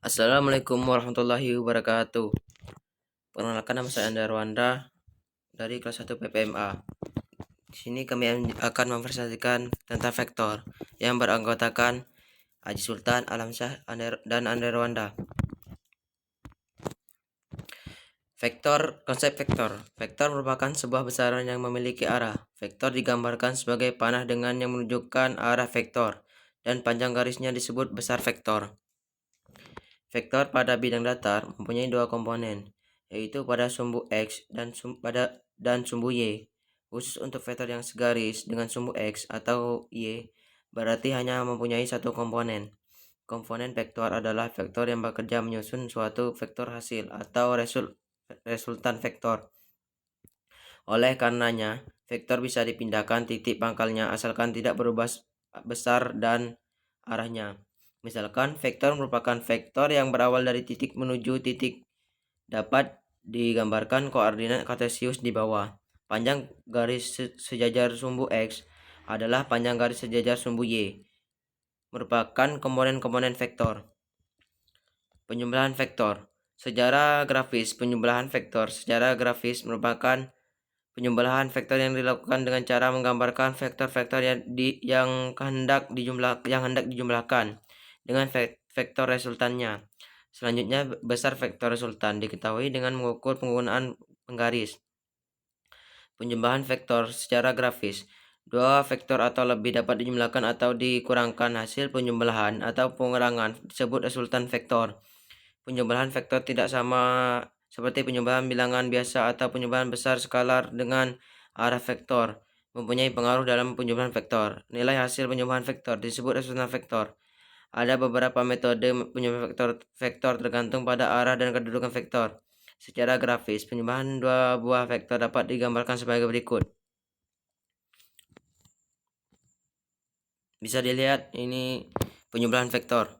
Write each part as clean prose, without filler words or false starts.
Assalamualaikum warahmatullahi wabarakatuh. Perkenalkan, nama saya Anda Rwanda dari kelas 1 PPMA. Di sini kami akan mempresentasikan tentang vektor yang beranggotakan Aji Sultan, Alamsyah, dan Andre Rwanda. Konsep vektor. Vektor merupakan sebuah besaran yang memiliki arah. Vektor digambarkan sebagai panah dengan yang menunjukkan arah vektor, dan panjang garisnya disebut besar vektor. Vektor pada bidang datar mempunyai dua komponen, yaitu pada sumbu X dan sumbu Y. Khusus untuk vektor yang segaris dengan sumbu X atau Y, berarti hanya mempunyai satu komponen. Komponen vektor adalah vektor yang bekerja menyusun suatu vektor hasil atau resultan vektor. Oleh karenanya, vektor bisa dipindahkan titik pangkalnya asalkan tidak berubah besar dan arahnya. Misalkan vektor merupakan vektor yang berawal dari titik menuju titik, dapat digambarkan koordinat kartesius di bawah. Panjang garis sejajar sumbu X adalah panjang garis sejajar sumbu Y, merupakan komponen-komponen vektor. Penjumlahan vektor. Secara grafis, penjumlahan vektor secara grafis merupakan penjumlahan vektor yang dilakukan dengan cara menggambarkan vektor-vektor yang hendak dijumlahkan dengan vektor resultannya. Selanjutnya, besar vektor resultan diketahui dengan mengukur penggunaan penggaris. Penjumlahan vektor secara grafis. Dua vektor atau lebih dapat dijumlahkan atau dikurangkan. Hasil penjumlahan atau pengurangan disebut resultan vektor. Penjumlahan vektor tidak sama seperti penjumlahan bilangan biasa atau penjumlahan besar skalar dengan arah vektor mempunyai pengaruh dalam penjumlahan vektor. Nilai hasil penjumlahan vektor disebut resultan vektor. Ada beberapa metode penjumlahan vektor tergantung pada arah dan kedudukan vektor. Secara grafis, penjumlahan dua buah vektor dapat digambarkan sebagai berikut. Bisa dilihat ini penjumlahan vektor.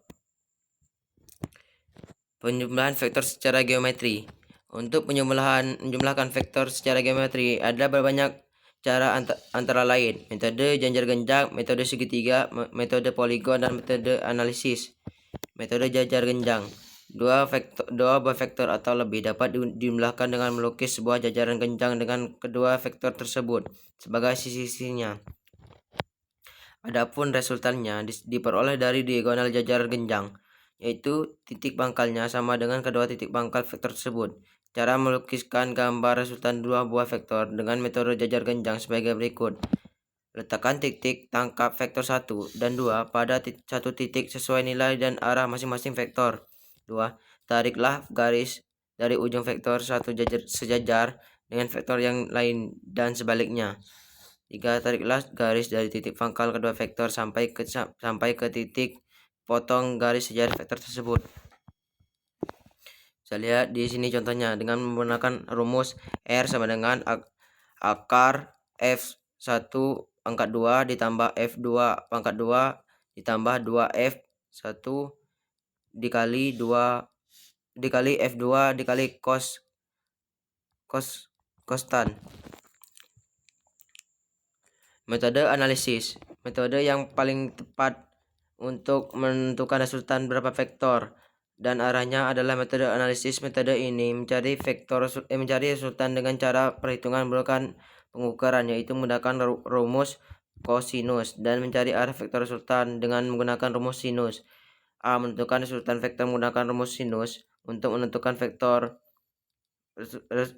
Penjumlahan vektor secara geometri. Untuk menjumlahkan vektor secara geometri ada banyak cara, antara lain metode janjar genjang, metode segitiga, metode poligon, dan metode analisis. Metode janjar genjang. Dua buah vektor atau lebih dapat dijumlahkan dengan melukis sebuah jajaran genjang dengan kedua vektor tersebut sebagai sisi-sisinya. Adapun resultannya diperoleh dari diagonal jajaran genjang, yaitu titik pangkalnya sama dengan kedua titik pangkal vektor tersebut. Cara melukiskan gambar resultan dua buah vektor dengan metode jajar genjang sebagai berikut. Letakkan titik tangkap vektor 1 dan 2 pada satu titik sesuai nilai dan arah masing-masing vektor. 2. Tariklah garis dari ujung vektor 1 sejajar dengan vektor yang lain dan sebaliknya. 3. Tariklah garis dari titik pangkal kedua vektor sampai ke titik potong garis sejajar vektor tersebut. Saya lihat di sini contohnya dengan menggunakan rumus R sama dengan akar F1 pangkat 2 ditambah F2 pangkat 2 ditambah 2F1 dikali F2 dikali kostan. Metode analisis. Metode yang paling tepat untuk menentukan resultan berapa vektor dan arahnya adalah metode analisis. Metode ini mencari resultan dengan cara perhitungan menggunakan pengukuran, yaitu menggunakan rumus kosinus, dan mencari arah vektor resultan dengan menggunakan rumus sinus. A. Menentukan resultan vektor menggunakan rumus sinus. Untuk menentukan vektor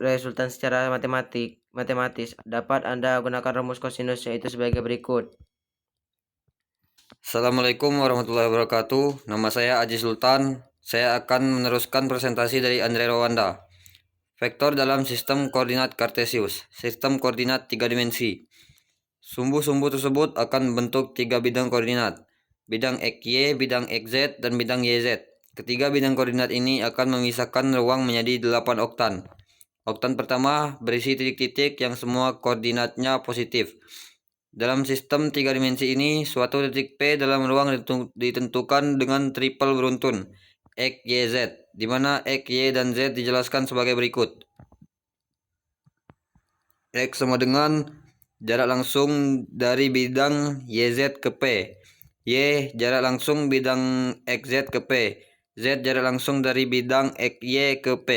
resultan secara matematis dapat Anda gunakan rumus kosinus, yaitu sebagai berikut. Assalamualaikum warahmatullahi wabarakatuh. Nama saya Aji Sultan. Saya akan meneruskan presentasi dari Andre Rwanda. Vektor dalam sistem koordinat kartesius. Sistem koordinat 3 dimensi. Sumbu-sumbu tersebut akan membentuk 3 bidang koordinat. Bidang XY, bidang XZ, dan bidang YZ. Ketiga bidang koordinat ini akan memisahkan ruang menjadi 8 oktan. Oktan pertama berisi titik-titik yang semua koordinatnya positif. Dalam sistem 3 dimensi ini, suatu titik P dalam ruang ditentukan dengan triple beruntun X, Y, Z, di mana X, Y, dan Z dijelaskan sebagai berikut. X sama dengan jarak langsung dari bidang YZ ke P. Y jarak langsung bidang XZ ke P. Z jarak langsung dari bidang X, Y ke P.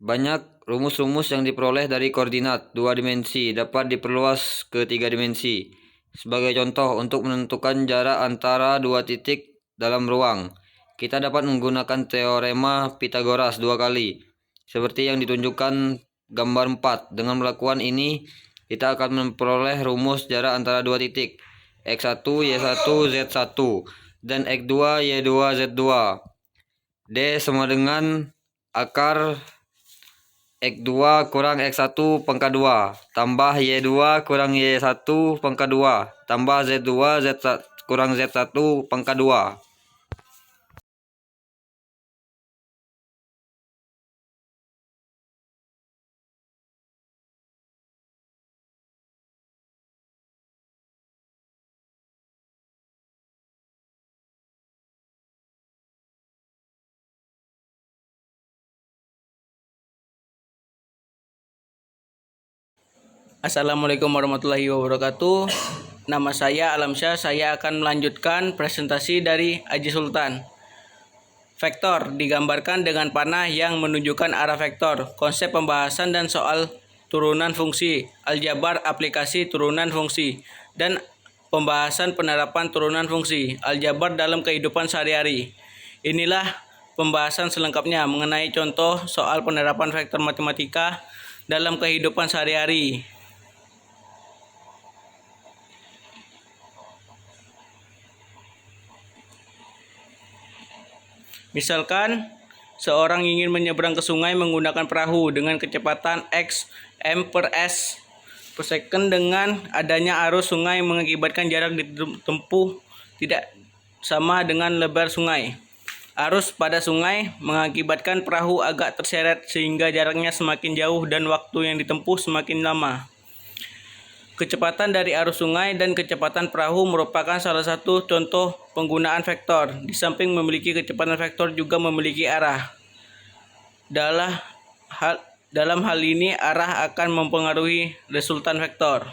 Banyak rumus-rumus yang diperoleh dari koordinat 2 dimensi dapat diperluas ke 3 dimensi. Sebagai contoh, untuk menentukan jarak antara dua titik dalam ruang, kita dapat menggunakan teorema Pythagoras 2 kali, seperti yang ditunjukkan gambar 4. Dengan melakukan ini, kita akan memperoleh rumus jarak antara dua titik, X1, Y1, Z1, dan X2, Y2, Z2. D sama dengan akar X2 kurang X1 pangkat 2 tambah Y2 kurang Y1 pangkat 2 tambah Z2 kurang Z1 pangkat 2. Assalamualaikum warahmatullahi wabarakatuh. Nama saya Alamsyah. Saya akan melanjutkan presentasi dari Aji Sultan. Vektor digambarkan dengan panah yang menunjukkan arah vektor. Konsep pembahasan dan soal turunan fungsi, aljabar aplikasi turunan fungsi, dan pembahasan penerapan turunan fungsi, aljabar dalam kehidupan sehari-hari. Inilah pembahasan selengkapnya mengenai contoh soal penerapan vektor matematika dalam kehidupan sehari-hari. Misalkan, seorang ingin menyeberang ke sungai menggunakan perahu dengan kecepatan x m per s per second. Dengan adanya arus sungai mengakibatkan jarak ditempuh tidak sama dengan lebar sungai. Arus pada sungai mengakibatkan perahu agak terseret sehingga jaraknya semakin jauh dan waktu yang ditempuh semakin lama. Kecepatan dari arus sungai dan kecepatan perahu merupakan salah satu contoh penggunaan vektor. Di samping memiliki kecepatan, vektor juga memiliki arah. Dalam hal ini, arah akan mempengaruhi resultan vektor.